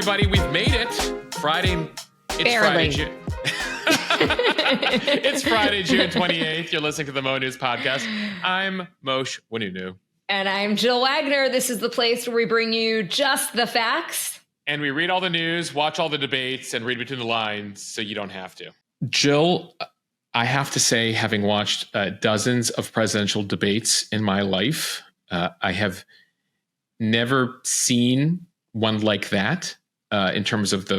everybody. We've made it. Friday. It's Friday, June. It's Friday, June 28th. You're listening to the Mo News Podcast. I'm Moshe Winunu. And I'm Jill Wagner. This is the place where we bring you just the facts. And we read all the news, watch all the debates, and read between the lines so you don't have to. Jill, I have to say, having watched dozens of presidential debates in my life, I have never seen one like that in terms of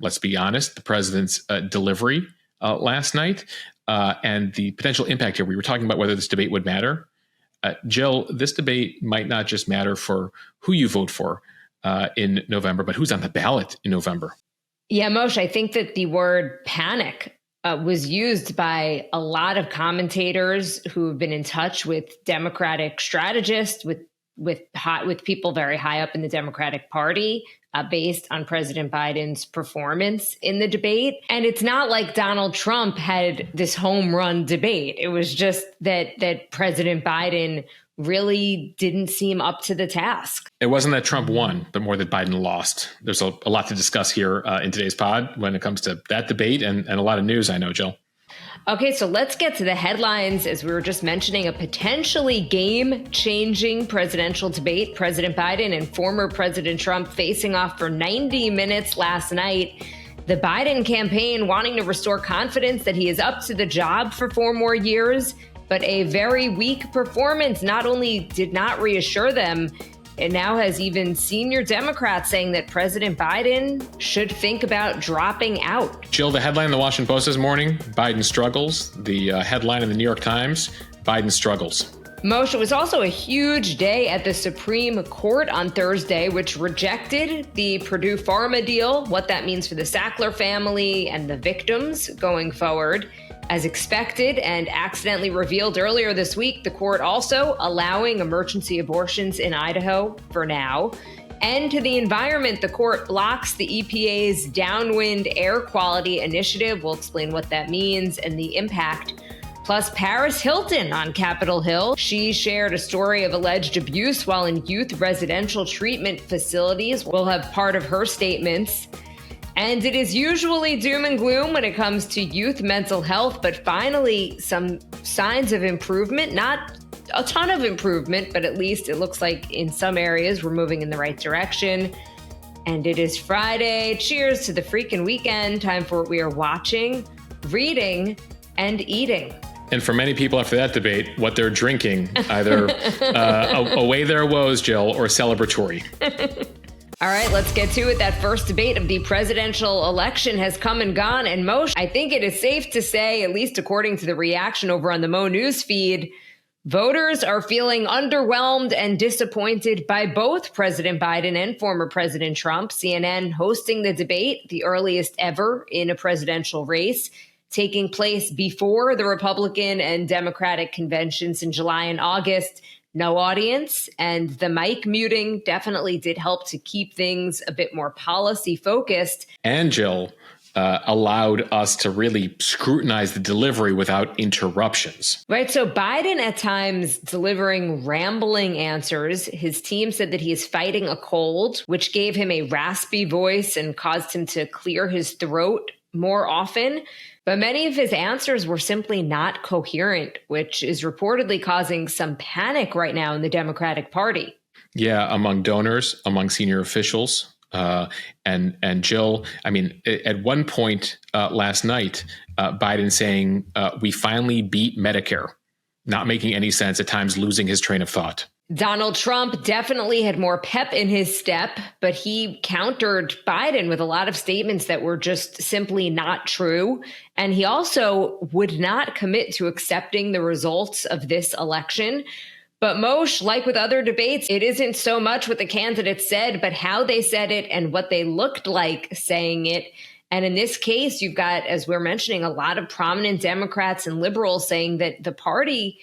let's be honest, the president's delivery last night and the potential impact here. We were talking about whether this debate would matter. Jill, this debate might not just matter for who you vote for in November, but who's on the ballot in November. Yeah, Moshe, I think that the word panic was used by a lot of commentators who have been in touch with Democratic strategists, with people very high up in the Democratic Party, based on President Biden's performance in the debate. And it's not like Donald Trump had this home run debate. It was just that President Biden really didn't seem up to the task. It wasn't that Trump won, but more that Biden lost. There's a lot to discuss here in today's pod when it comes to that debate and a lot of news, I know, Jill. Okay, so let's get to the headlines. As we were just mentioning, a potentially game-changing presidential debate. President Biden and former President Trump facing off for 90 minutes last night. The Biden campaign wanting to restore confidence that he is up to the job for 4 more years, but a very weak performance not only did not reassure them, it now has even senior Democrats saying that President Biden should think about dropping out. Jill, the headline in the Washington Post this morning, Biden struggles. The headline in the New York Times, Biden struggles. Moshe, it was also a huge day at the Supreme Court on Thursday, which rejected the Purdue Pharma deal, what that means for the Sackler family and the victims going forward. As expected and accidentally revealed earlier this week, the court also allowing emergency abortions in Idaho for now. And to the environment, the court blocks the EPA's downwind air quality initiative. We'll explain what that means and the impact. Plus, Paris Hilton on Capitol Hill. She shared a story of alleged abuse while in youth residential treatment facilities. We'll have part of her statements. And it is usually doom and gloom when it comes to youth mental health, but finally some signs of improvement, not a ton of improvement, but at least it looks like in some areas we're moving in the right direction. And it is Friday. Cheers to the freaking weekend. Time for what we are watching, reading, and eating. And for many people after that debate, what they're drinking, either away their woes, Jill, or celebratory. All right, let's get to it. That first debate of the presidential election has come and gone. And Moshe, I think it is safe to say, at least according to the reaction over on the Mo News feed, voters are feeling underwhelmed and disappointed by both President Biden and former President Trump. CNN hosting the debate, the earliest ever in a presidential race, taking place before the Republican and Democratic conventions in July and August. No audience, and the mic muting definitely did help to keep things a bit more policy focused. And Jill allowed us to really scrutinize the delivery without interruptions. Right. So Biden at times delivering rambling answers. His team said that he is fighting a cold, which gave him a raspy voice and caused him to clear his throat more often. But many of his answers were simply not coherent, which is reportedly causing some panic right now in the Democratic Party. Yeah, among donors, among senior officials. And Jill, I mean, at one point last night, Biden saying, we finally beat Medicare, not making any sense, at times losing his train of thought. Donald Trump definitely had more pep in his step, but he countered Biden with a lot of statements that were just simply not true. And he also would not commit to accepting the results of this election. But Moshe, like with other debates, it isn't so much what the candidates said, but how they said it and what they looked like saying it. And in this case, you've got, as we're mentioning, a lot of prominent Democrats and liberals saying that the party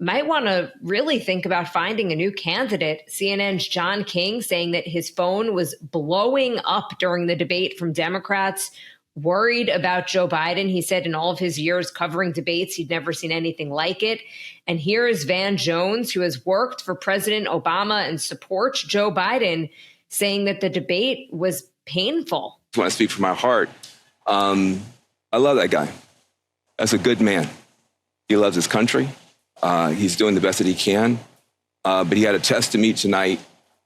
might want to really think about finding a new candidate. CNN's John King saying that his phone was blowing up during the debate from Democrats worried about Joe Biden. He said in all of his years covering debates, he'd never seen anything like it. And here is Van Jones, who has worked for President Obama and supports Joe Biden, saying that the debate was painful. When I speak from my heart, I love that guy. That's a good man. He loves his country. He's doing the best that he can. But he had a test to meet tonight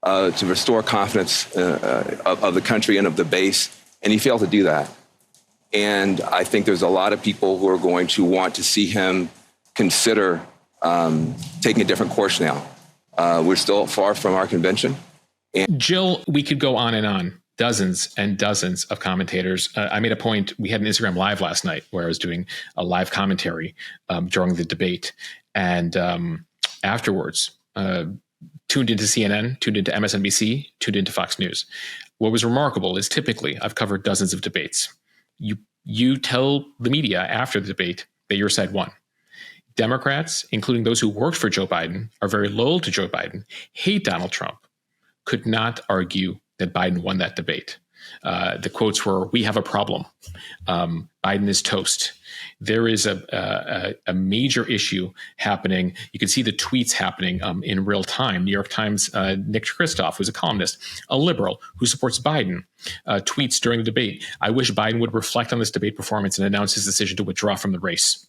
to restore confidence of the country and of the base, and he failed to do that. And I think there's a lot of people who are going to want to see him consider taking a different course now. We're still far from our convention. Jill, we could go on and on. Dozens and dozens of commentators. I made a point. We had an Instagram Live last night where I was doing a live commentary during the debate. And afterwards, tuned into CNN, tuned into MSNBC, tuned into Fox News. What was remarkable is typically I've covered dozens of debates. You tell the media after the debate that your side won. Democrats, including those who worked for Joe Biden, are very loyal to Joe Biden, hate Donald Trump, could not argue that Biden won that debate. The quotes were, "We have a problem. Biden is toast." There is a major issue happening. You can see the tweets happening in real time. New York Times, Nick Kristof, who's a columnist, a liberal who supports Biden, tweets during the debate, "I wish Biden would reflect on this debate performance and announce his decision to withdraw from the race."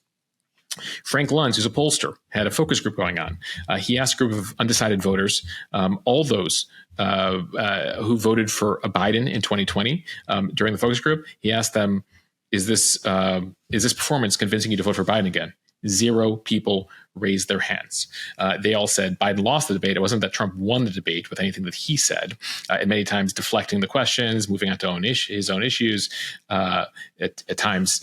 Frank Luntz, who's a pollster, had a focus group going on. He asked a group of undecided voters, all those who voted for Biden in 2020 during the focus group. He asked them, is this performance convincing you to vote for Biden again? 0 people raised their hands. They all said Biden lost the debate. It wasn't that Trump won the debate with anything that he said, and many times deflecting the questions, moving on to his own issues, at times,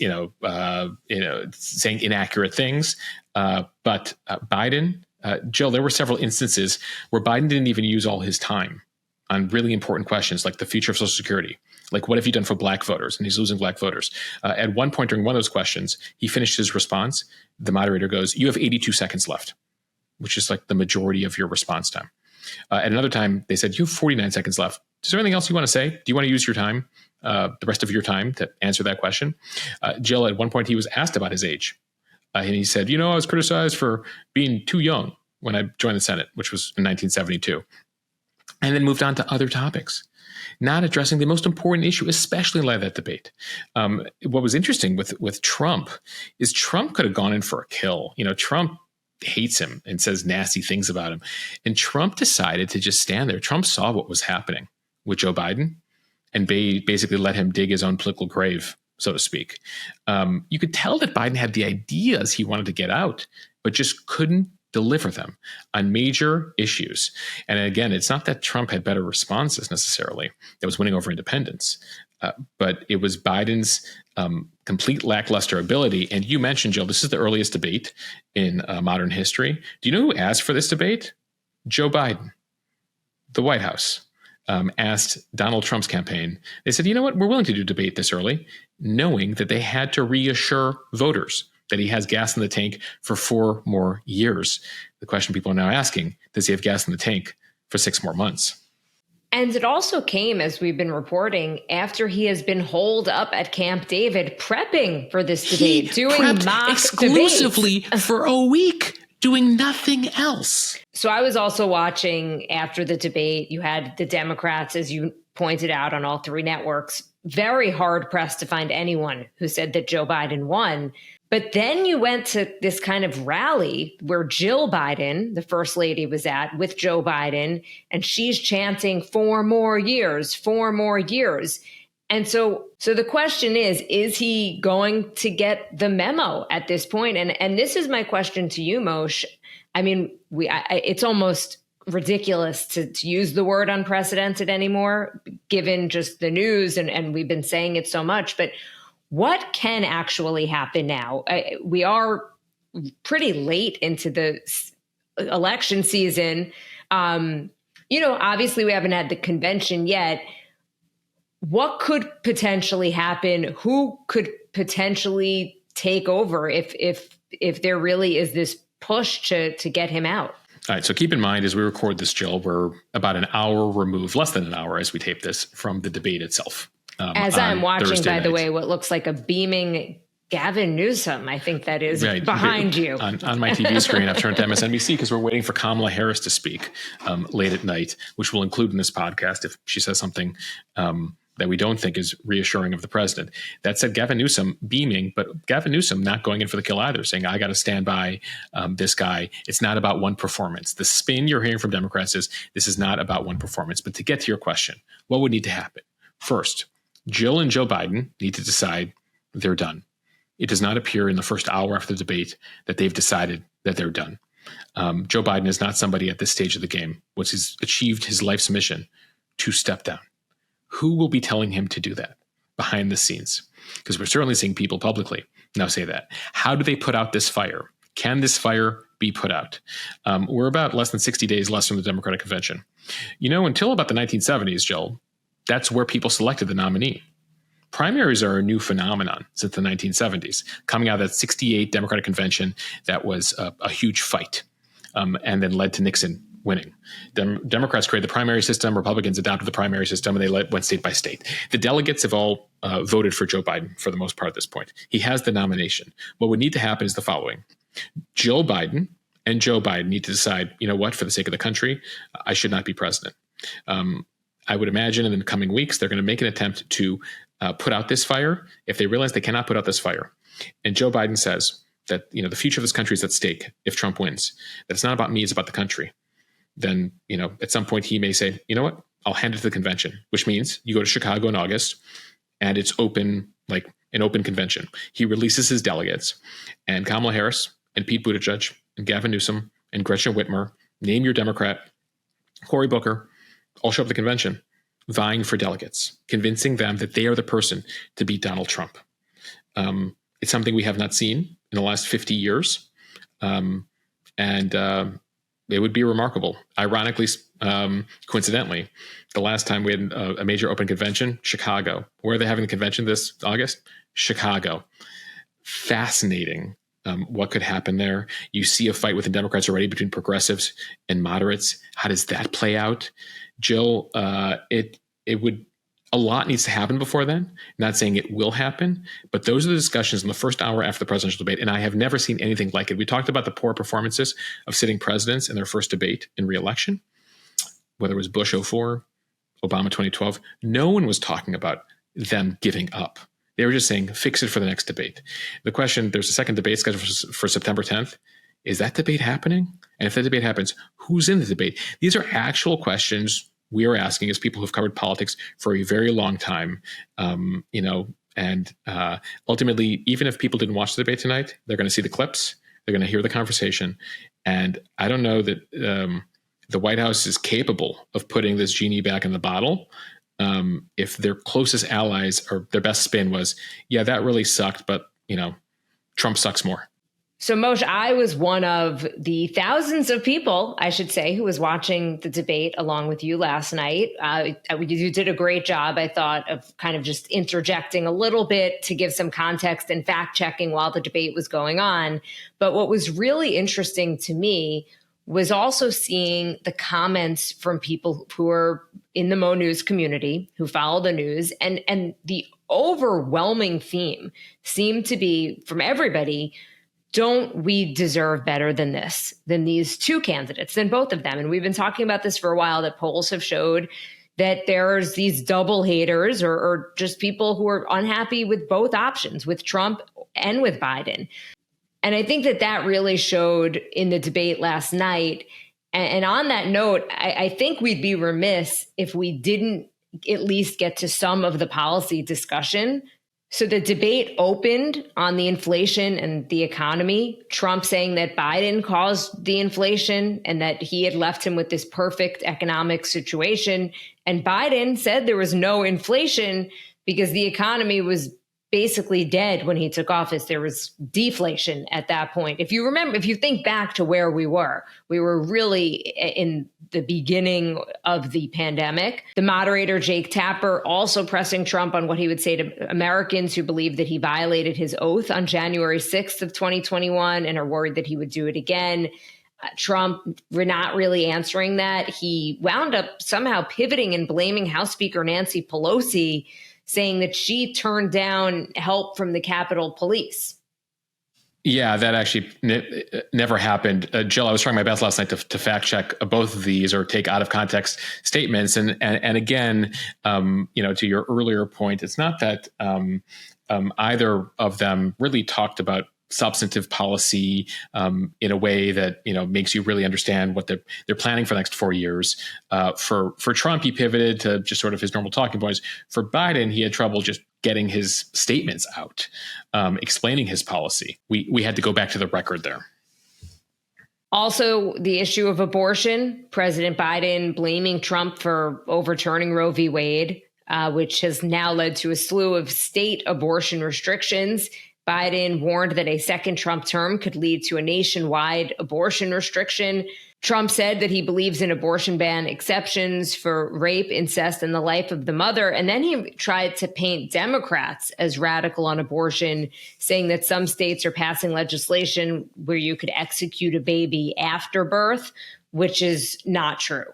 saying inaccurate things. But Biden, Jill, there were several instances where Biden didn't even use all his time on really important questions like the future of Social Security. Like, what have you done for black voters? And he's losing black voters. At one point during one of those questions, he finished his response. The moderator goes, "You have 82 seconds left," which is like the majority of your response time. At another time, they said, "You have 49 seconds left. Is there anything else you want to say? Do you want to use your time, the rest of your time, to answer that question?" Jill, at one point, he was asked about his age. And he said, "I was criticized for being too young when I joined the Senate," which was in 1972. And then moved on to other topics, not addressing the most important issue, especially in light of that debate. What was interesting with Trump is Trump could have gone in for a kill. Trump hates him and says nasty things about him. And Trump decided to just stand there. Trump saw what was happening with Joe Biden and basically let him dig his own political grave, so to speak. You could tell that Biden had the ideas he wanted to get out, but just couldn't deliver them on major issues. And again, it's not that Trump had better responses necessarily that was winning over independents, but it was Biden's complete lackluster ability. And you mentioned, Jill, this is the earliest debate in modern history. Do you know who asked for this debate? Joe Biden. The White House asked Donald Trump's campaign. They said, "You know what? We're willing to do debate this early," knowing that they had to reassure voters that he has gas in the tank for 4 more years. The question people are now asking, does he have gas in the tank for 6 more months? And it also came, as we've been reporting, after he has been holed up at Camp David prepping for this debate, doing mock exclusively debates for a week, doing nothing else. So I was also watching after the debate. You had the Democrats, as you pointed out, on all 3 networks, very hard pressed to find anyone who said that Joe Biden won. But then you went to this kind of rally where Jill Biden, the first lady, was at with Joe Biden, and she's chanting 4 more years, 4 more years. And so the question is he going to get the memo at this point? And this is my question to you, Moshe. I mean, it's almost ridiculous to use the word unprecedented anymore, given just the news, and we've been saying it so much. But what can actually happen now? We are pretty late into the election season. Obviously we haven't had the convention yet. What could potentially happen? Who could potentially take over if there really is this push to get him out? All right. So keep in mind, as we record this, Jill, we're about an hour removed, less than an hour as we tape this, from the debate itself. As I'm watching, Thursday by the night. way, what looks like a beaming Gavin Newsom, I think that is right behind you. On my TV screen, I've turned to MSNBC because we're waiting for Kamala Harris to speak late at night, which we'll include in this podcast if she says something that we don't think is reassuring of the president. That said, Gavin Newsom beaming, but Gavin Newsom not going in for the kill either, saying, I got to stand by this guy. It's not about one performance. The spin you're hearing from Democrats is this is not about one performance. But to get to your question, what would need to happen? First, Jill and Joe Biden need to decide they're done. It does not appear in the first hour after the debate that they've decided that they're done. Joe Biden is not somebody at this stage of the game, once he's achieved his life's mission, to step down. Who will be telling him to do that behind the scenes? Because we're certainly seeing people publicly now say that. How do they put out this fire? Can this fire be put out? We're about less than 60 days less from the Democratic convention. Until about the 1970s, Jill, that's where people selected the nominee. Primaries are a new phenomenon since the 1970s, coming out of that 68 Democratic convention that was a huge fight and then led to Nixon winning. Democrats created the primary system, Republicans adopted the primary system, and they went state by state. The delegates have all voted for Joe Biden for the most part at this point. He has the nomination. What would need to happen is the following. Jill Biden and Joe Biden need to decide, for the sake of the country, I should not be president. I would imagine in the coming weeks, they're going to make an attempt to put out this fire if they realize they cannot put out this fire. And Joe Biden says that, the future of this country is at stake if Trump wins, that it's not about me, it's about the country. Then, at some point he may say, what, I'll hand it to the convention, which means you go to Chicago in August and it's open, like an open convention. He releases his delegates and Kamala Harris and Pete Buttigieg and Gavin Newsom and Gretchen Whitmer, name your Democrat, Cory Booker, all show up at the convention vying for delegates, convincing them that they are the person to beat Donald Trump. It's something we have not seen in the last 50 years. It would be remarkable. Ironically, coincidentally, the last time we had a major open convention, Chicago. Where are they having the convention this August? Chicago. Fascinating what could happen there. You see a fight within Democrats already between progressives and moderates. How does that play out? Jill, a lot needs to happen before then. Not saying it will happen, but those are the discussions in the first hour after the presidential debate, and I have never seen anything like it. We talked about the poor performances of sitting presidents in their first debate in re-election, whether it was Bush 2004, Obama 2012. No one was talking about them giving up. They were just saying, fix it for the next debate. The question, there's a second debate scheduled for September 10th. Is that debate happening? And if that debate happens, who's in the debate? These are actual questions we are asking as people who've covered politics for a very long time, and ultimately, even if people didn't watch the debate tonight, they're going to see the clips, they're going to hear the conversation. And I don't know that the White House is capable of putting this genie back in the bottle. If their closest allies or their best spin was, yeah, that really sucked, but Trump sucks more. So, Moshe, I was one of the thousands of people, I should say, who was watching the debate along with you last night. You did a great job, I thought, of kind of just interjecting a little bit to give some context and fact checking while the debate was going on. But what was really interesting to me was also seeing the comments from people who are in the Mo News community, who follow the news, and the overwhelming theme seemed to be from everybody, don't we deserve better than this, than these two candidates, than both of them? And we've been talking about this for a while, that polls have showed that there's these double haters or just people who are unhappy with both options, with Trump and with Biden. And I think that really showed in the debate last night. And on that note, I think we'd be remiss if we didn't at least get to some of the policy discussion. So the debate opened on the inflation and the economy, Trump saying that Biden caused the inflation and that he had left him with this perfect economic situation. And Biden said there was no inflation because the economy was basically dead when he took office. There was deflation at that point. If you remember, if you think back to where we were really in the beginning of the pandemic. The moderator, Jake Tapper, also pressing Trump on what he would say to Americans who believe that he violated his oath on January 6th of 2021 and are worried that he would do it again. Trump not really answering that. He wound up somehow pivoting and blaming House Speaker Nancy Pelosi, saying that she turned down help from the Capitol Police. Yeah, that actually never happened. Jill, I was trying my best last night to fact check both of these or take out of context statements. And again, to your earlier point, it's not that either of them really talked about substantive policy in a way that makes you really understand what they're planning for the next 4 years. For Trump, he pivoted to just sort of his normal talking points. For Biden, he had trouble just getting his statements out, explaining his policy. We had to go back to the record there. Also, the issue of abortion, President Biden blaming Trump for overturning Roe v. Wade, which has now led to a slew of state abortion restrictions. Biden warned that a second Trump term could lead to a nationwide abortion restriction. Trump said that he believes in abortion ban exceptions for rape, incest, and the life of the mother. And then he tried to paint Democrats as radical on abortion, saying that some states are passing legislation where you could execute a baby after birth, which is not true.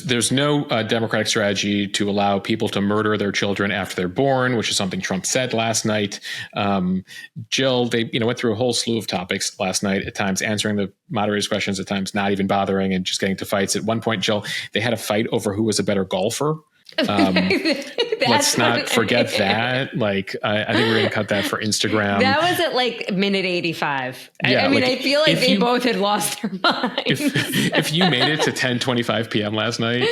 There's no Democratic strategy to allow people to murder their children after they're born, which is something Trump said last night. Jill, they went through a whole slew of topics last night, at times answering the moderator's questions, at times not even bothering and just getting to fights. At one point, Jill, they had a fight over who was a better golfer. Let's not forget that. Like, I think we're going to cut that for Instagram. That was at like minute 85. Yeah, I feel like they both had lost their minds. If you made it to 10:25 p.m. last night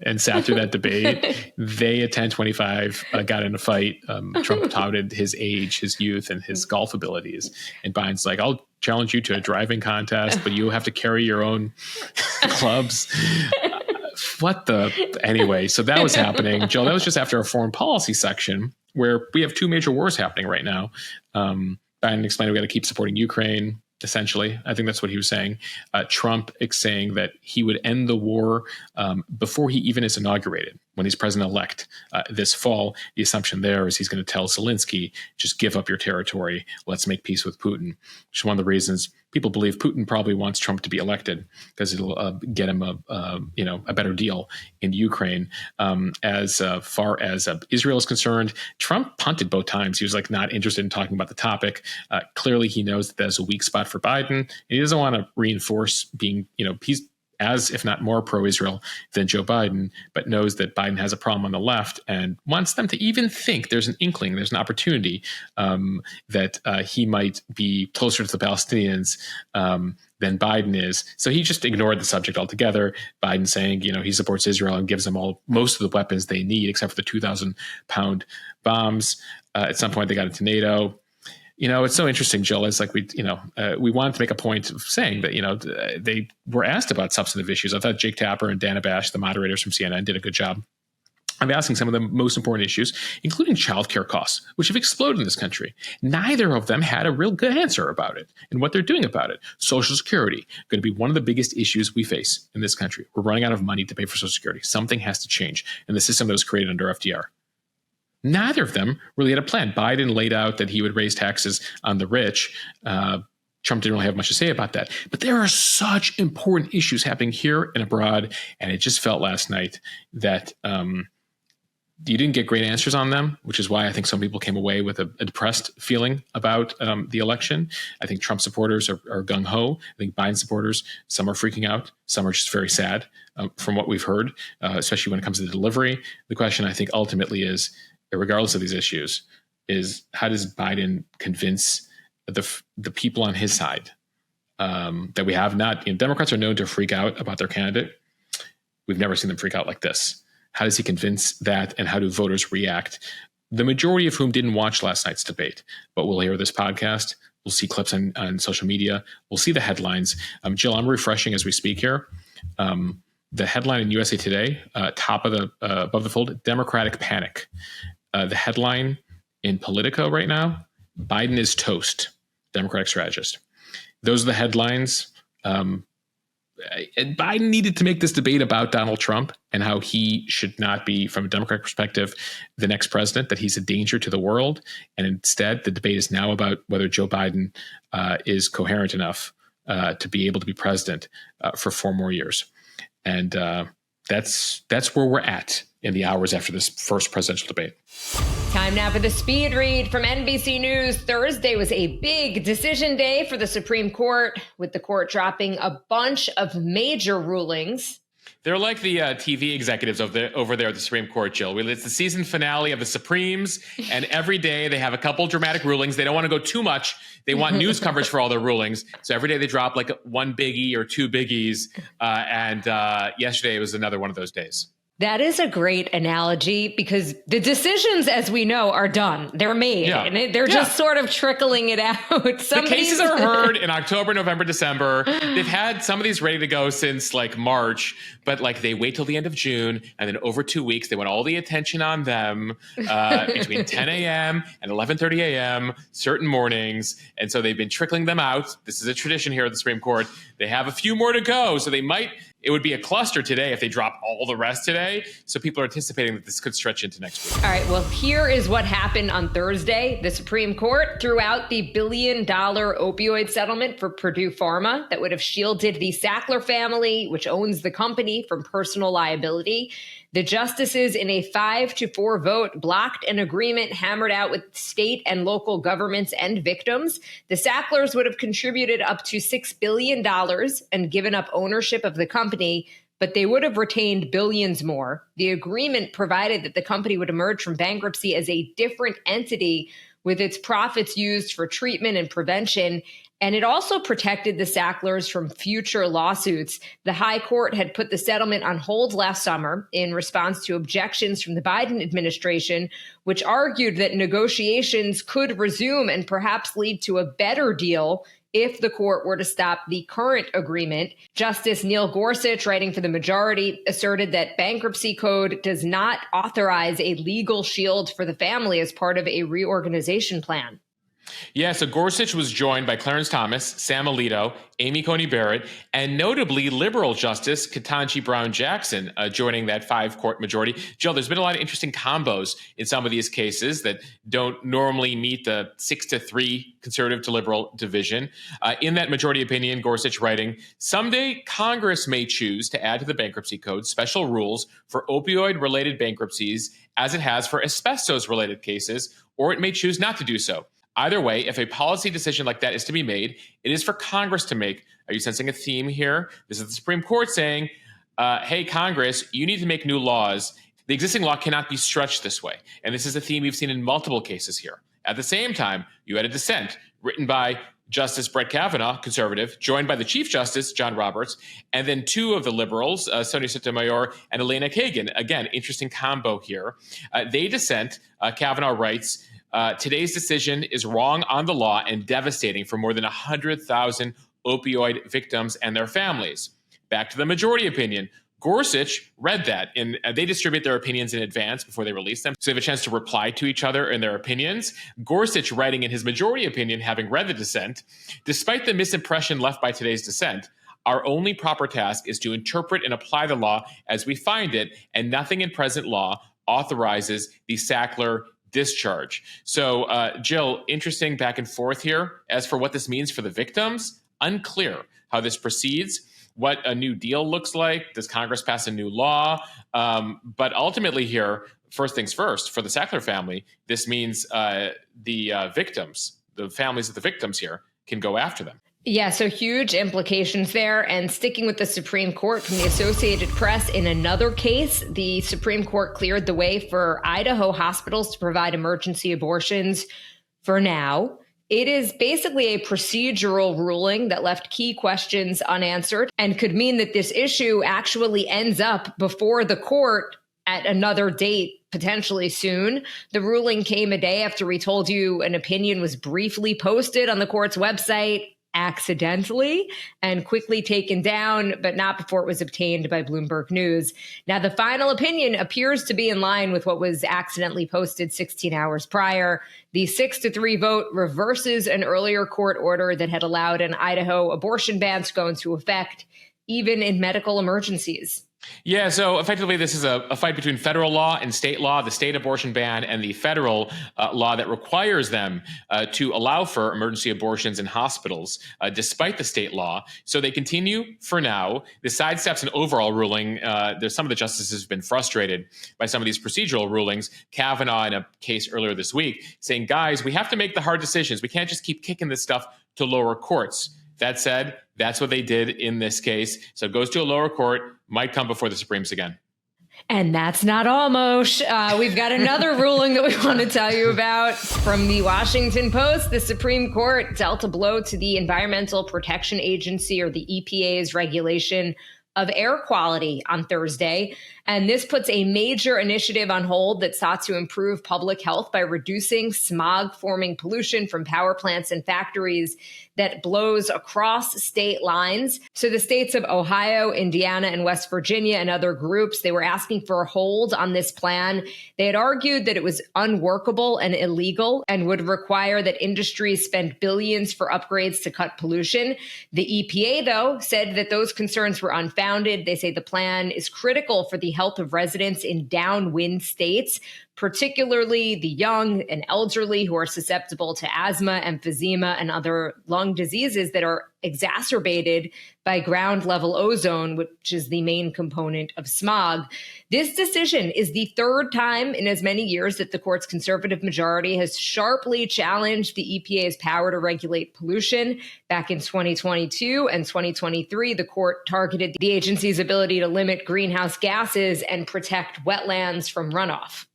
and sat through that debate, they at 10:25 got in a fight. Trump touted his age, his youth, and his golf abilities. And Biden's like, I'll challenge you to a driving contest, but you have to carry your own clubs. Anyway, so that was happening. Jill, that was just after a foreign policy section where we have two major wars happening right now. Biden explained we got to keep supporting Ukraine, essentially. I think that's what he was saying. Trump is saying that he would end the war before he even is inaugurated, when he's president-elect this fall. The assumption there is he's going to tell Zelensky, just give up your territory. Let's make peace with Putin, which is one of the reasons people believe Putin probably wants Trump to be elected, because it'll get him a better deal in Ukraine. As far as Israel is concerned, Trump punted both times. He was like not interested in talking about the topic. Clearly, he knows that there's a weak spot for Biden, and he doesn't want to reinforce being, he's as, if not more pro-Israel than Joe Biden, but knows that Biden has a problem on the left and wants them to even think there's an inkling, there's an opportunity that he might be closer to the Palestinians than Biden is. So he just ignored the subject altogether. Biden saying, he supports Israel and gives them most of the weapons they need, except for the 2,000-pound bombs. At some point, they got into NATO. It's so interesting, Jill. It's like we wanted to make a point of saying that, they were asked about substantive issues. I thought Jake Tapper and Dana Bash, the moderators from CNN, did a good job of asking some of the most important issues, including childcare costs, which have exploded in this country. Neither of them had a real good answer about it and what they're doing about it. Social Security, going to be one of the biggest issues we face in this country. We're running out of money to pay for Social Security. Something has to change in the system that was created under FDR. Neither of them really had a plan. Biden laid out that he would raise taxes on the rich. Trump didn't really have much to say about that. But there are such important issues happening here and abroad, and it just felt last night that you didn't get great answers on them, which is why I think some people came away with a depressed feeling about the election. I think Trump supporters are gung-ho. I think Biden supporters, some are freaking out. Some are just very sad from what we've heard, especially when it comes to the delivery. The question, I think, ultimately is, regardless of these issues, is how does Biden convince the people on his side that we have not, Democrats are known to freak out about their candidate. We've never seen them freak out like this. How does he convince that, and how do voters react? The majority of whom didn't watch last night's debate, but will hear this podcast. We'll see clips on social media. We'll see the headlines. Jill, I'm refreshing as we speak here. The headline in USA Today, top of the above the fold, Democratic panic. The headline in Politico right now, Biden is toast, Democratic strategist. Those are the headlines. And Biden needed to make this debate about Donald Trump and how he should not be, from a Democratic perspective, the next president, that he's a danger to the world. And instead, the debate is now about whether Joe Biden is coherent enough to be able to be president for 4 more years. And that's where we're at in the hours after this first presidential debate. Time now for the speed read from NBC News. Thursday was a big decision day for the Supreme Court, with the court dropping a bunch of major rulings. They're like the TV executives over there at the Supreme Court, Jill. It's the season finale of the Supremes, and every day they have a couple dramatic rulings. They don't want to go too much. They want news coverage for all their rulings. So every day they drop like one biggie or two biggies, and yesterday was another one of those days. That is a great analogy because the decisions, as we know, are done. They're made, and they're just sort of trickling it out. The cases are heard in October, November, December. They've had some of these ready to go since like March, but like they wait till the end of June, and then over 2 weeks, they want all the attention on them between 10 a.m. and 11:30 a.m. certain mornings. And so they've been trickling them out. This is a tradition here at the Supreme Court. They have a few more to go, so it would be a cluster today if they drop all the rest today. So people are anticipating that this could stretch into next week. All right, well, here is what happened on Thursday. The Supreme Court threw out the $1 billion opioid settlement for Purdue Pharma that would have shielded the Sackler family, which owns the company, from personal liability. The justices, in a 5-4 vote, blocked an agreement hammered out with state and local governments and victims. The Sacklers would have contributed up to $6 billion and given up ownership of the company, but they would have retained billions more. The agreement provided that the company would emerge from bankruptcy as a different entity with its profits used for treatment and prevention. And it also protected the Sacklers from future lawsuits. The High Court had put the settlement on hold last summer in response to objections from the Biden administration, which argued that negotiations could resume and perhaps lead to a better deal if the court were to stop the current agreement. Justice Neil Gorsuch, writing for the majority, asserted that bankruptcy code does not authorize a legal shield for the family as part of a reorganization plan. Yeah, so Gorsuch was joined by Clarence Thomas, Sam Alito, Amy Coney Barrett, and notably liberal Justice Ketanji Brown Jackson joining that 5-court majority. Jill, there's been a lot of interesting combos in some of these cases that don't normally meet the 6-3 conservative to liberal division. In that majority opinion, Gorsuch writing, "Someday Congress may choose to add to the bankruptcy code special rules for opioid-related bankruptcies as it has for asbestos-related cases, or it may choose not to do so. Either way, if a policy decision like that is to be made, it is for Congress to make." Are you sensing a theme here? This is the Supreme Court saying, hey, Congress, you need to make new laws. The existing law cannot be stretched this way. And this is a theme we've seen in multiple cases here. At the same time, you had a dissent written by Justice Brett Kavanaugh, conservative, joined by the Chief Justice, John Roberts, and then two of the liberals, Sonia Sotomayor and Elena Kagan. Again, interesting combo here. They dissent. Kavanaugh writes, "Today's decision is wrong on the law and devastating for more than 100,000 opioid victims and their families." Back to the majority opinion. Gorsuch read that, and they distribute their opinions in advance before they release them, so they have a chance to reply to each other in their opinions. Gorsuch writing in his majority opinion, having read the dissent, "Despite the misimpression left by today's dissent, our only proper task is to interpret and apply the law as we find it, and nothing in present law authorizes the Sackler discharge." So, Jill, interesting back and forth here. As for what this means for the victims, unclear how this proceeds, what a new deal looks like. Does Congress pass a new law? But ultimately here, first things first, for the Sackler family, this means the victims, the families of the victims here, can go after them. Yeah, so huge implications there. And sticking with the Supreme Court, from the Associated Press, in another case, the Supreme Court cleared the way for Idaho hospitals to provide emergency abortions for now. It is basically a procedural ruling that left key questions unanswered and could mean that this issue actually ends up before the court at another date, potentially soon. The ruling came a day after we told you an opinion was briefly posted on the court's website accidentally and quickly taken down, but not before it was obtained by Bloomberg News. Now, the final opinion appears to be in line with what was accidentally posted 16 hours prior. The 6-3 vote reverses an earlier court order that had allowed an Idaho abortion ban to go into effect, even in medical emergencies. Yeah, so effectively, this is a fight between federal law and state law, the state abortion ban and the federal law that requires them to allow for emergency abortions in hospitals, despite the state law. So they continue for now. This sidesteps an overall ruling. There's some of the justices have been frustrated by some of these procedural rulings. Kavanaugh, in a case earlier this week, saying, guys, we have to make the hard decisions. We can't just keep kicking this stuff to lower courts. That said, that's what they did in this case. So it goes to a lower court, might come before the Supremes again. And that's not all, Moshe. We've got another ruling that we want to tell you about from the Washington Post. The Supreme Court dealt a blow to the Environmental Protection Agency, or the EPA's regulation of air quality on Thursday. And this puts a major initiative on hold that sought to improve public health by reducing smog-forming pollution from power plants and factories that blows across state lines. So the states of Ohio, Indiana, and West Virginia and other groups, they were asking for a hold on this plan. They had argued that it was unworkable and illegal and would require that industries spend billions for upgrades to cut pollution. The EPA, though, said that those concerns were unfounded. They say the plan is critical for the health of residents in downwind states, particularly the young and elderly who are susceptible to asthma, emphysema, and other lung diseases that are exacerbated by ground level ozone, which is the main component of smog. This decision is the third time in as many years that the court's conservative majority has sharply challenged the EPA's power to regulate pollution. Back in 2022 and 2023, the court targeted the agency's ability to limit greenhouse gases and protect wetlands from runoff.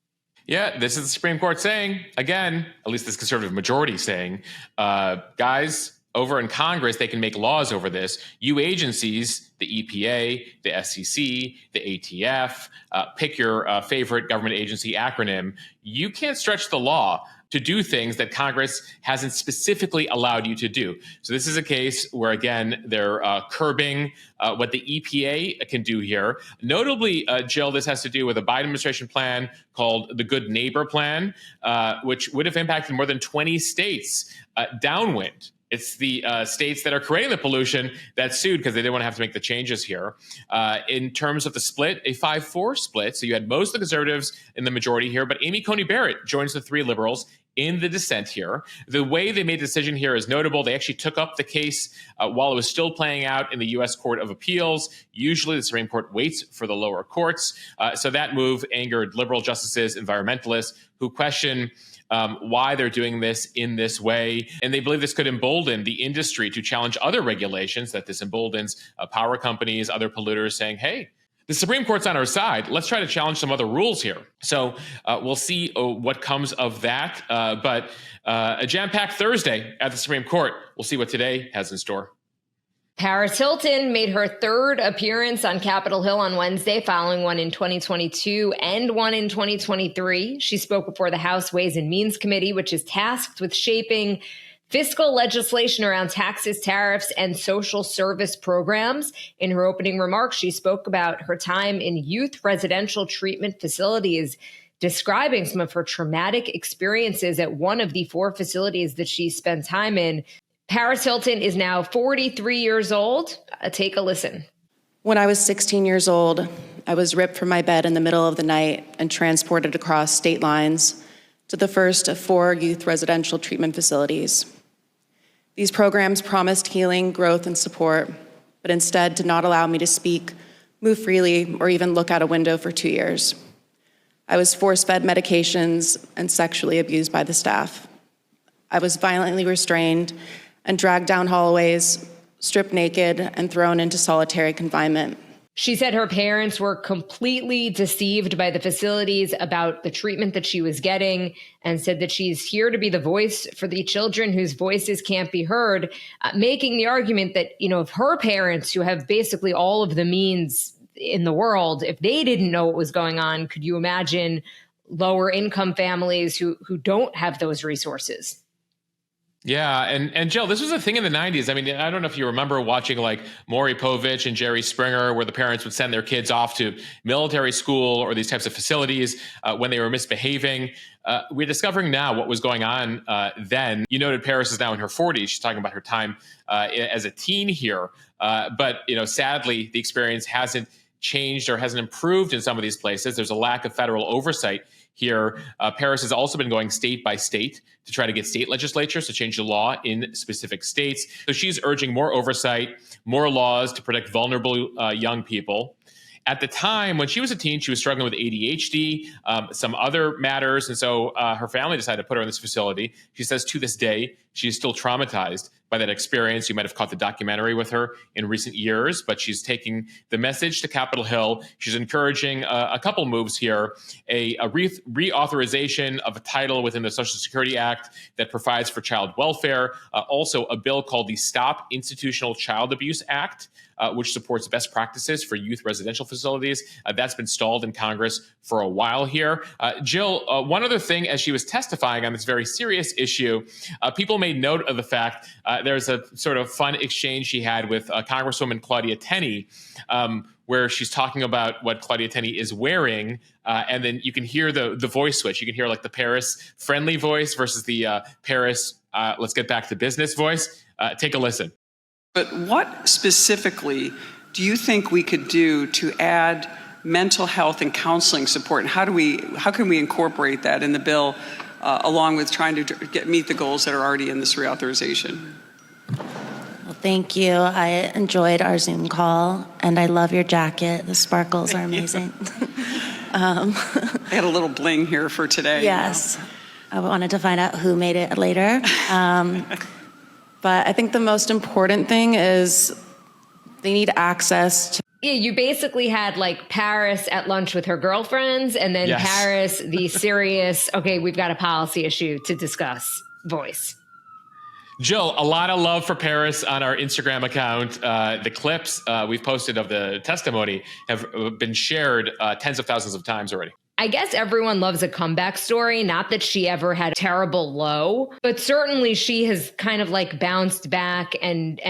Yeah, this is the Supreme Court saying, again, at least this conservative majority saying, guys, over in Congress, they can make laws over this. You agencies, the EPA, the SEC, the ATF, pick your favorite government agency acronym, you can't stretch the law to do things that Congress hasn't specifically allowed you to do. So this is a case where, again, they're curbing what the EPA can do here. Notably, Jill, this has to do with a Biden administration plan called the Good Neighbor Plan, which would have impacted more than 20 states downwind. It's the states that are creating the pollution that sued because they didn't want to have to make the changes here. In terms of the split, a 5-4 split. So you had most of the conservatives in the majority here, but Amy Coney Barrett joins the three liberals in the dissent here. The way they made the decision here is notable. They actually took up the case while it was still playing out in the U.S. Court of Appeals. Usually the Supreme Court waits for the lower courts. So that move angered liberal justices, environmentalists who question why they're doing this in this way. And they believe this could embolden the industry to challenge other regulations, that this emboldens power companies, other polluters saying, hey, the Supreme Court's on our side. Let's try to challenge some other rules here. So we'll see what comes of that. But a jam-packed Thursday at the Supreme Court. We'll see what today has in store. Paris Hilton made her third appearance on Capitol Hill on Wednesday, following one in 2022 and one in 2023. She spoke before the House Ways and Means Committee, which is tasked with shaping fiscal legislation around taxes, tariffs, and social service programs. In her opening remarks, she spoke about her time in youth residential treatment facilities, describing some of her traumatic experiences at one of the 4 facilities that she spent time in. Paris Hilton is now 43 years old. Take a listen. When I was 16 years old, I was ripped from my bed in the middle of the night and transported across state lines to the first of 4 youth residential treatment facilities. These programs promised healing, growth, and support, but instead did not allow me to speak, move freely, or even look out a window for 2 years. I was force-fed medications and sexually abused by the staff. I was violently restrained and dragged down hallways, stripped naked, and thrown into solitary confinement. She said her parents were completely deceived by the facilities about the treatment that she was getting, and said that she's here to be the voice for the children whose voices can't be heard, making the argument that, if her parents, who have basically all of the means in the world, if they didn't know what was going on, could you imagine lower income families who don't have those resources? Yeah, and Jill, this was a thing in the 90s. I mean, I don't know if you remember watching like Maury Povich and Jerry Springer, where the parents would send their kids off to military school or these types of facilities when they were misbehaving. We're discovering now what was going on then. You noted Paris is now in her 40s. She's talking about her time as a teen here. But, sadly, the experience hasn't changed or hasn't improved in some of these places. There's a lack of federal oversight here. Paris has also been going state by state to try to get state legislatures to change the law in specific states. So she's urging more oversight, more laws to protect vulnerable young people. At the time, when she was a teen, she was struggling with ADHD, some other matters. And so her family decided to put her in this facility. She says to this day, she's still traumatized by that experience. You might have caught the documentary with her in recent years, but she's taking the message to Capitol Hill. She's encouraging a couple moves here, a reauthorization of a title within the Social Security Act that provides for child welfare, also a bill called the Stop Institutional Child Abuse Act, which supports best practices for youth residential facilities. That's been stalled in Congress for a while here. Jill, one other thing, as she was testifying on this very serious issue, people made note of the fact there's a sort of fun exchange she had with Congresswoman Claudia Tenney, where she's talking about what Claudia Tenney is wearing, and then you can hear the voice switch. You can hear like the Paris friendly voice versus the Paris let's get back to business voice. Take a listen. But what specifically do you think we could do to add mental health and counseling support? And how can we incorporate that in the bill along with trying to meet the goals that are already in this reauthorization? Well, thank you. I enjoyed our Zoom call, and I love your jacket. The sparkles are amazing. I had a little bling here for today. Yes. I wanted to find out who made it later. But I think the most important thing is they need access to. Yeah, you basically had like Paris at lunch with her girlfriends, and then Yes. Paris, the serious, okay, we've got a policy issue to discuss voice. Jill, a lot of love for Paris on our Instagram account. The clips we've posted of the testimony have been shared tens of thousands of times already. I guess everyone loves a comeback story. Not that she ever had a terrible low, but certainly she has kind of like bounced back and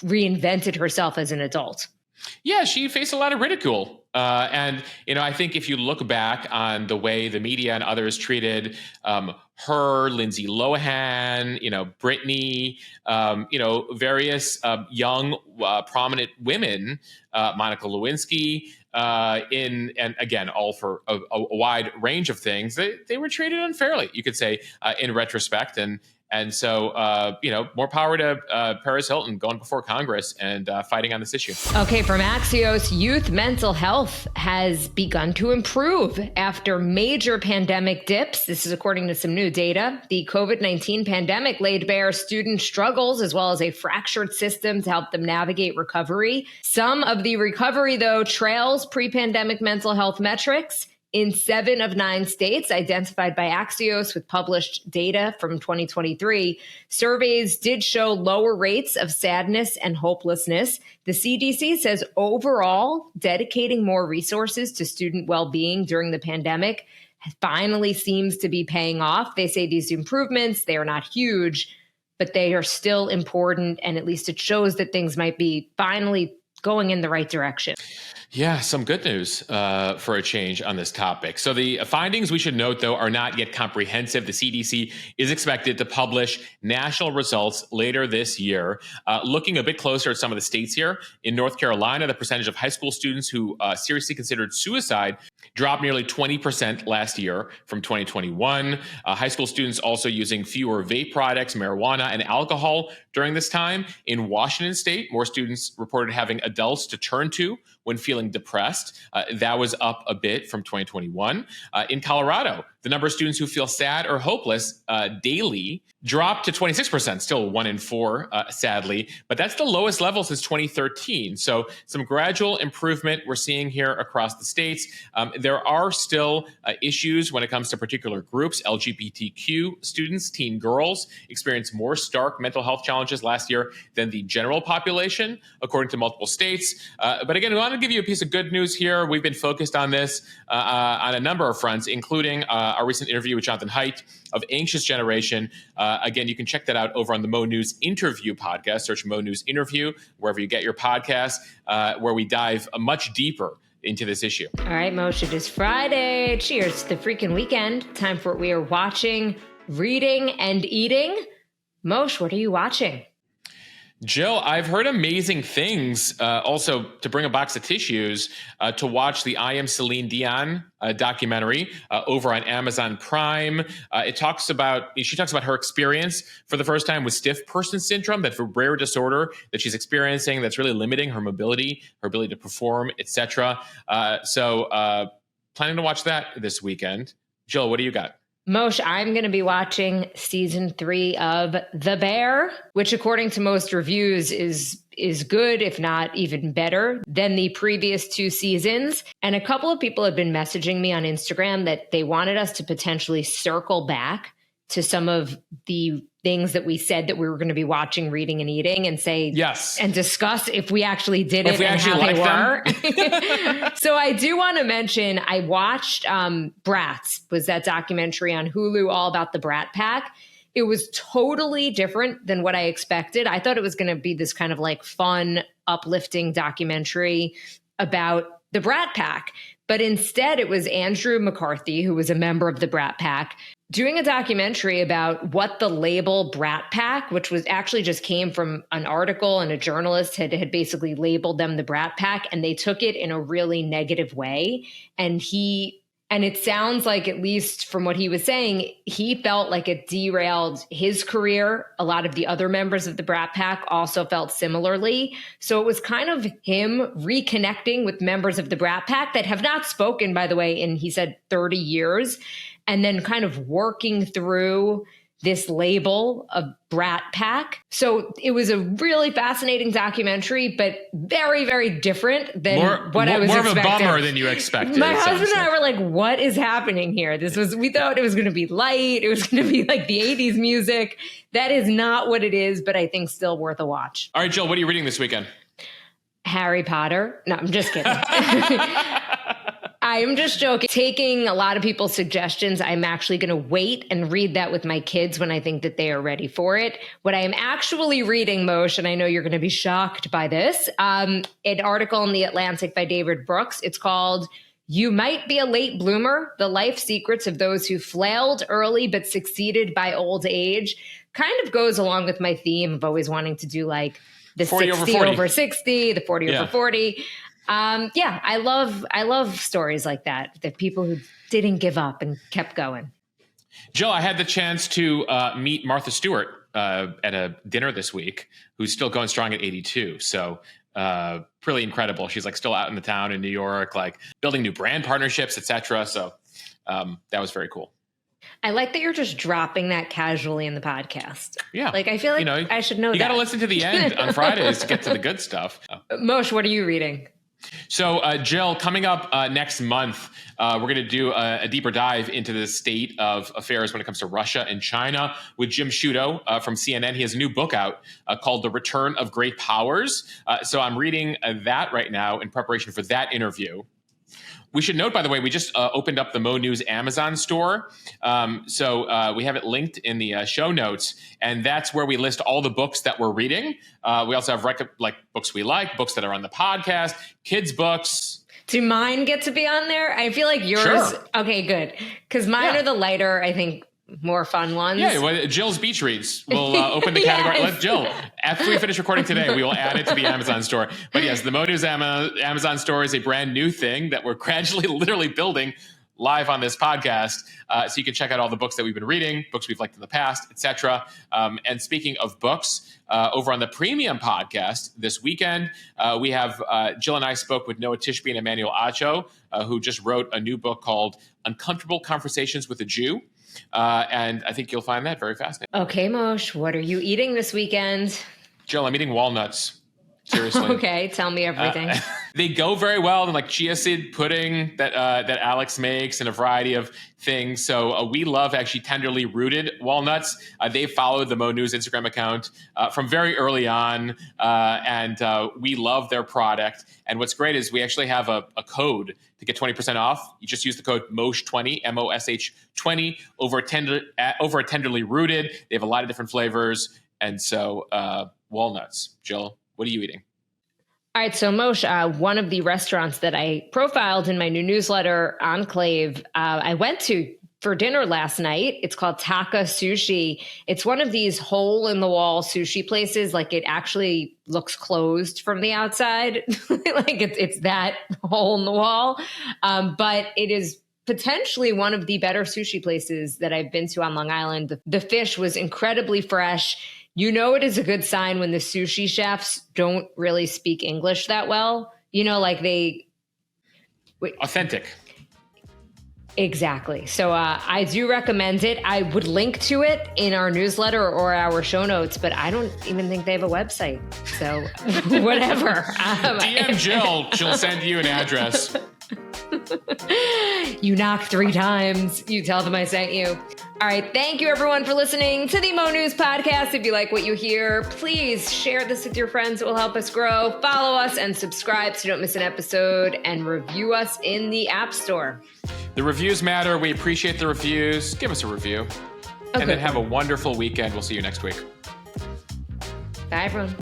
reinvented herself as an adult. Yeah, she faced a lot of ridicule. And, I think if you look back on the way the media and others treated her, Lindsay Lohan, Britney, various young prominent women, Monica Lewinsky, and again, all for a wide range of things, they were treated unfairly, you could say, in retrospect. And so, more power to Paris Hilton going before Congress and fighting on this issue. Okay, from Axios, youth mental health has begun to improve after major pandemic dips. This is according to some new data. The COVID-19 pandemic laid bare student struggles as well as a fractured system to help them navigate recovery. Some of the recovery, though, trails pre-pandemic mental health metrics. In 7 of 9 states identified by Axios with published data from 2023, surveys did show lower rates of sadness and hopelessness. The CDC says overall, dedicating more resources to student well-being during the pandemic finally seems to be paying off. They say these improvements, they are not huge, but they are still important, and at least it shows that things might be finally going in the right direction. Yeah, some good news for a change on this topic. So the findings, we should note, though, are not yet comprehensive. The CDC is expected to publish national results later this year. Looking a bit closer at some of the states here, in North Carolina, the percentage of high school students who seriously considered suicide dropped nearly 20% last year from 2021. High school students also using fewer vape products, marijuana, and alcohol during this time. In Washington state, more students reported having adults to turn to when feeling depressed. That was up a bit from 2021. In Colorado, the number of students who feel sad or hopeless daily dropped to 26%, still 1 in 4, sadly, but that's the lowest level since 2013. So some gradual improvement we're seeing here across the states. There are still issues when it comes to particular groups. LGBTQ students, teen girls, experienced more stark mental health challenges last year than the general population, according to multiple states. But again, I want to give you a piece of good news here. We've been focused on this on a number of fronts, including our recent interview with Jonathan Haidt of Anxious Generation. Again, you can check that out over on the Mo News Interview podcast. Search Mo News Interview wherever you get your podcasts, where we dive much deeper into this issue. All right, Moshe, it is Friday. Cheers to the freaking weekend. Time for what we are watching, reading, and eating. Moshe, what are you watching? Jill, I've heard amazing things. Also, to bring a box of tissues to watch the I Am Celine Dion documentary over on Amazon Prime. She talks about her experience for the first time with stiff person syndrome, that rare disorder that she's experiencing that's really limiting her mobility, her ability to perform, etc. So, planning to watch that this weekend. Jill, what do you got? Moshe, I'm going to be watching season 3 of The Bear, which according to most reviews is good, if not even better than the previous 2 seasons. And a couple of people have been messaging me on Instagram that they wanted us to potentially circle back to some of the things that we said that we were going to be watching, reading, and eating, and say yes, and discuss if we actually did it and how they were. So I do want to mention I watched Bratz, was that documentary on Hulu all about the Brat Pack. It was totally different than what I expected. I thought it was going to be this kind of like fun, uplifting documentary about the Brat Pack. But instead, it was Andrew McCarthy, who was a member of the Brat Pack, doing a documentary about what the label Brat Pack, which was actually just came from an article and a journalist had basically labeled them the Brat Pack, and they took it in a really negative way. And it sounds like, at least from what he was saying, he felt like it derailed his career. A lot of the other members of the Brat Pack also felt similarly. So it was kind of him reconnecting with members of the Brat Pack that have not spoken, by the way, in, he said, 30 years, and then kind of working through this label of Brat Pack. So it was a really fascinating documentary, but very, very different than what I was expecting. More of a bummer than you expected. My husband and I were like, what is happening here? We thought it was going to be light. It was going to be like the 80s music. That is not what it is, but I think still worth a watch. All right, Jill, what are you reading this weekend? Harry Potter. No, I'm just kidding. I'm just joking. Taking a lot of people's suggestions, I'm actually going to wait and read that with my kids when I think that they are ready for it. What I am actually reading, Moshe, and I know you're going to be shocked by this, an article in The Atlantic by David Brooks. It's called You Might Be a Late Bloomer, The Life Secrets of Those Who Flailed Early But Succeeded by Old Age. Kind of goes along with my theme of always wanting to do like the 60 over 60, the 40 over 40. I love stories like that people who didn't give up and kept going. Jill, I had the chance to meet Martha Stewart at a dinner this week, who's still going strong at 82. So pretty incredible. She's like still out in the town in New York, like building new brand partnerships, etc. So that was very cool. I like that you're just dropping that casually in the podcast. Yeah. Like, I feel like I should know that. You got to listen to the end on Fridays to get to the good stuff. Moshe, what are you reading? So, Jill, coming up next month, we're going to do a deeper dive into the state of affairs when it comes to Russia and China with Jim Sciutto from CNN. He has a new book out called The Return of Great Powers. So I'm reading that right now in preparation for that interview. We should note, by the way, we just opened up the Mo News Amazon store. So we have it linked in the show notes, and that's where we list all the books that we're reading. We also have books we like, books that are on the podcast, kids' books. Do mine get to be on there? I feel like yours. Sure. Okay, good. Because mine are the lighter, I think, more fun ones. Yeah, well, Jill's Beach Reads. We'll open the category. Yes. Let Jill, after we finish recording today, we will add it to the Amazon store. But yes, the Mo News Amazon store is a brand new thing that we're gradually, literally building live on this podcast. So you can check out all the books that we've been reading, books we've liked in the past, etc. And speaking of books, over on the Premium podcast this weekend, we have Jill and I spoke with Noah Tishby and Emmanuel Acho, who just wrote a new book called Uncomfortable Conversations with a Jew. And I think you'll find that very fascinating. Okay, Moshe, what are you eating this weekend? Jill, I'm eating walnuts. Seriously. Okay, tell me everything. They go very well in like chia seed pudding that Alex makes and a variety of things. So we love actually tenderly rooted walnuts. They followed the Mo News Instagram account from very early on, and we love their product. And what's great is we actually have a code to get 20% off. You just use the code MOSH20, MOSH 20 over a tenderly rooted. They have a lot of different flavors, and so walnuts. Jill, what are you eating? All right, so Moshe, one of the restaurants that I profiled in my new newsletter, Enclave, I went to for dinner last night. It's called Taka Sushi. It's one of these hole in the wall sushi places. Like it actually looks closed from the outside. Like it's that hole in the wall. But it is potentially one of the better sushi places that I've been to on Long Island. The fish was incredibly fresh. You know, it is a good sign when the sushi chefs don't really speak English that well. You know, like authentic. Exactly. So I do recommend it. I would link to it in our newsletter or our show notes, but I don't even think they have a website. So whatever. DM Jill. She'll send you an address. You knock 3 times. You tell them I sent you. All right. Thank you, everyone, for listening to the Mo News Podcast. If you like what you hear, please share this with your friends. It will help us grow. Follow us and subscribe so you don't miss an episode, and review us in the App Store. The reviews matter. We appreciate the reviews. Give us a review. Okay. And then have a wonderful weekend. We'll see you next week. Bye, everyone.